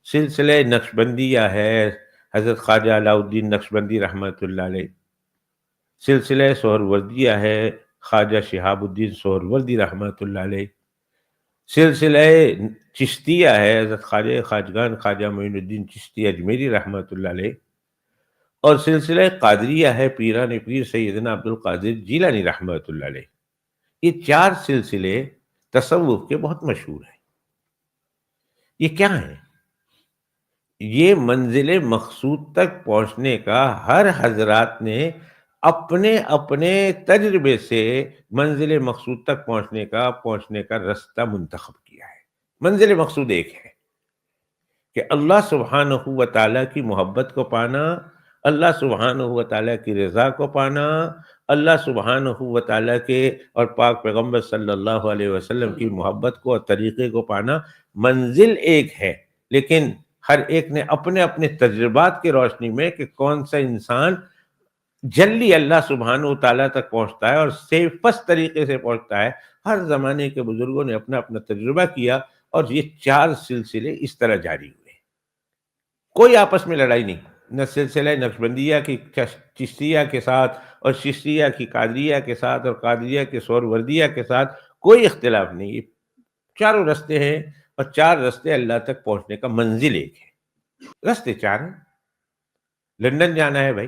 سلسلہ نقشبندیہ ہے حضرت خواجہ علاء الدین نقشبندی رحمۃ اللہ علیہ، سلسلہ سہروردیہ ہے خواجہ شہاب الدین سہروردی رحمۃ اللہ علیہ، سلسلہ چشتیہ ہے حضرت خواجگان خواجہ معین الدین چشتی اجمیری رحمۃ اللہ علیہ، اور سلسلہ قادریہ ہے پیران پیر سیدنا عبد القادر جیلانی رحمۃ اللہ علیہ۔ یہ چار سلسلے تصوف کے بہت مشہور ہیں۔ یہ کیا ہیں؟ یہ منزل مقصود تک پہنچنے کا ہر حضرات نے اپنے اپنے تجربے سے منزل مقصود تک پہنچنے کا رستہ منتخب کیا ہے۔ منزل مقصود ایک ہے کہ اللہ سبحانہ و تعالیٰ کی محبت کو پانا، اللہ سبحانہ و تعالیٰ کی رضا کو پانا، اللہ سبحانہ و تعالیٰ کے اور پاک پیغمبر صلی اللہ علیہ وسلم کی محبت کو اور طریقے کو پانا۔ منزل ایک ہے، لیکن ہر ایک نے اپنے اپنے تجربات کی روشنی میں کہ کون سا انسان جلدی اللہ سبحانہ و تعالیٰ تک پہنچتا ہے اور سیفسٹ طریقے سے پہنچتا ہے۔ ہر زمانے کے بزرگوں نے اپنا اپنا تجربہ کیا اور یہ چار سلسلے اس طرح جاری ہوئے۔ کوئی آپس میں لڑائی نہیں، نہ سلسلہ نقشبندیہ کی چشتیہ کے ساتھ اور چشتیہ کی قادریہ کے ساتھ اور قادریہ کے سہروردیہ کے ساتھ کوئی اختلاف نہیں۔ یہ چاروں رستے ہیں اور چار رستے اللہ تک پہنچنے کا منزل ایک ہے۔ رستے چار ہیں۔ لندن جانا ہے بھائی،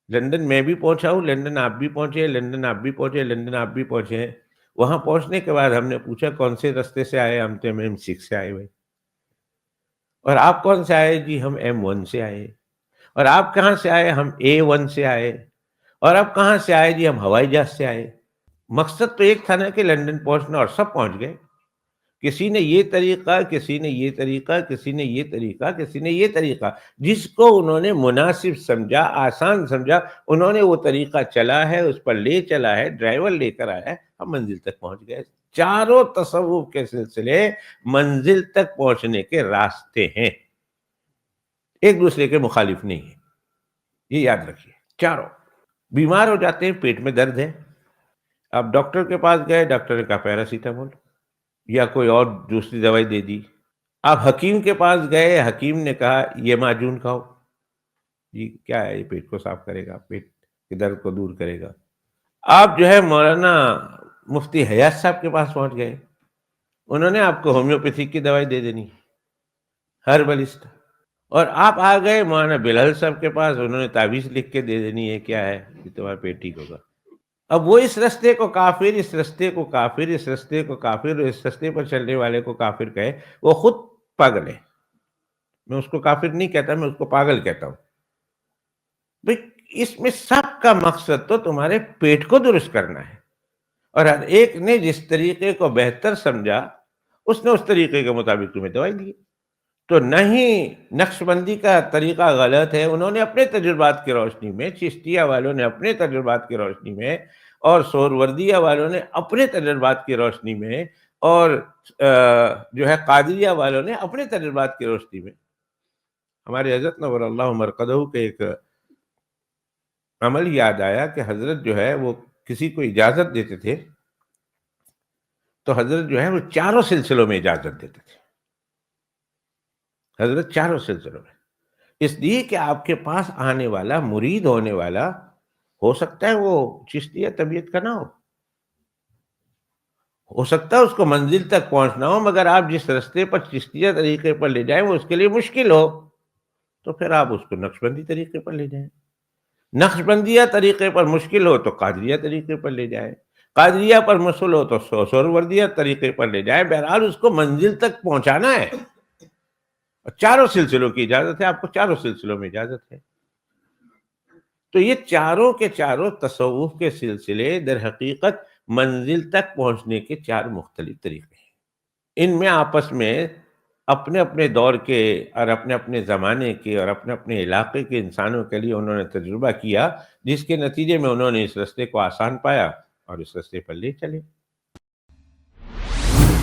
لندن میں بھی پہنچا ہوں، لندن آپ بھی پہنچے، لندن آپ بھی پہنچے، لندن آپ بھی پہنچے ہیں۔ وہاں پہنچنے کے بعد ہم نے پوچھا کون سے رستے سے آئے؟ ہم تو M6 سے آئے بھائی۔ اور آپ کون سے آئے؟ جی ہم M1 سے آئے۔ اور آپ کہاں سے آئے؟ ہم A1 سے آئے۔ اور آپ کہاں سے آئے؟ جی ہم ہوائی جہاز سے آئے۔ مقصد تو ایک تھا نا کہ لندن پہنچنا، اور سب پہنچ گئے۔ کسی نے یہ طریقہ، کسی نے یہ طریقہ، کسی نے یہ طریقہ، کسی نے یہ طریقہ، جس کو انہوں نے مناسب سمجھا، آسان سمجھا، انہوں نے وہ طریقہ چلا ہے، اس پر لے چلا ہے، ڈرائیور لے کر آیا ہے، ہم منزل تک پہنچ گئے۔ چاروں تصوف کے سلسلے منزل تک پہنچنے کے راستے ہیں، ایک دوسرے کے مخالف نہیں ہیں، یہ یاد رکھیے۔ چاروں بیمار ہو جاتے ہیں، پیٹ میں درد ہے، آپ ڈاکٹر کے پاس گئے، ڈاکٹر نے کہا پیراسیٹامول یا کوئی اور دوسری دوائی دے دی۔ آپ حکیم کے پاس گئے، حکیم نے کہا یہ معجون کھاؤ، جی کیا ہے؟ یہ پیٹ کو صاف کرے گا، پیٹ کے درد کو دور کرے گا۔ آپ جو ہے مولانا مفتی حیات صاحب کے پاس پہنچ گئے، انہوں نے آپ کو ہومیوپیتھک کی دوائی دے دینی، ہربلسٹ۔ اور آپ آ گئے مولانا بلال صاحب کے پاس، انہوں نے تعویذ لکھ کے دے دینی ہے، کیا ہے کہ تمہارا پیٹ ٹھیک ہوگا۔ اب وہ اس رستے کو کافر، اس رستے کو کافر، اس رستے کو کافر، اس رستے پر چلنے والے کو کافر کہے، وہ خود پاگل ہے۔ میں اس کو کافر نہیں کہتا، میں اس کو پاگل کہتا ہوں۔ بھئی اس میں سب کا مقصد تو تمہارے پیٹ کو درست کرنا ہے، اور ہر ایک نے جس طریقے کو بہتر سمجھا اس نے اس طریقے کے مطابق تمہیں دوائی دی۔ تو نہیں نقش بندی کا طریقہ غلط ہے، انہوں نے اپنے تجربات کی روشنی میں، چشتیہ والوں نے اپنے تجربات کی روشنی میں، اور سہروردیہ والوں نے اپنے تجربات کی روشنی میں، اور جو ہے قادریہ والوں نے اپنے تجربات کی روشنی میں۔ ہمارے حضرت نور اللہ مرقدہ کے ایک عمل یاد آیا کہ حضرت جو ہے وہ کسی کو اجازت دیتے تھے تو حضرت جو ہے وہ چاروں سلسلوں میں اجازت دیتے تھے، حضرت چاروں سلسلوں میں، اس لیے کہ آپ کے پاس آنے والا مرید ہونے والا ہو سکتا ہے وہ چشتیہ طبیعت کا نہ ہو سکتا ہے اس کو منزل تک پہنچنا ہو، مگر آپ جس رستے پر چشتیہ طریقے پر لے جائیں وہ اس کے لیے مشکل ہو، تو پھر آپ اس کو نقشبندی طریقے پر لے جائیں۔ نقشبندیہ طریقے پر مشکل ہو تو قادریہ طریقے پر لے جائیں، قادریہ پر مشکل ہو تو سہروردیہ طریقے پر لے جائیں۔ بہرحال اس کو منزل تک پہنچانا ہے، اور چاروں سلسلوں کی اجازت ہے، آپ کو چاروں سلسلوں میں اجازت ہے۔ تو یہ چاروں کے چاروں تصوف کے سلسلے در حقیقت منزل تک پہنچنے کے چار مختلف طریقے ہیں۔ ان میں آپس میں اپنے اپنے دور کے اور اپنے اپنے زمانے کے اور اپنے اپنے علاقے کے انسانوں کے لیے انہوں نے تجربہ کیا، جس کے نتیجے میں انہوں نے اس رستے کو آسان پایا اور اس رستے پر لے چلے۔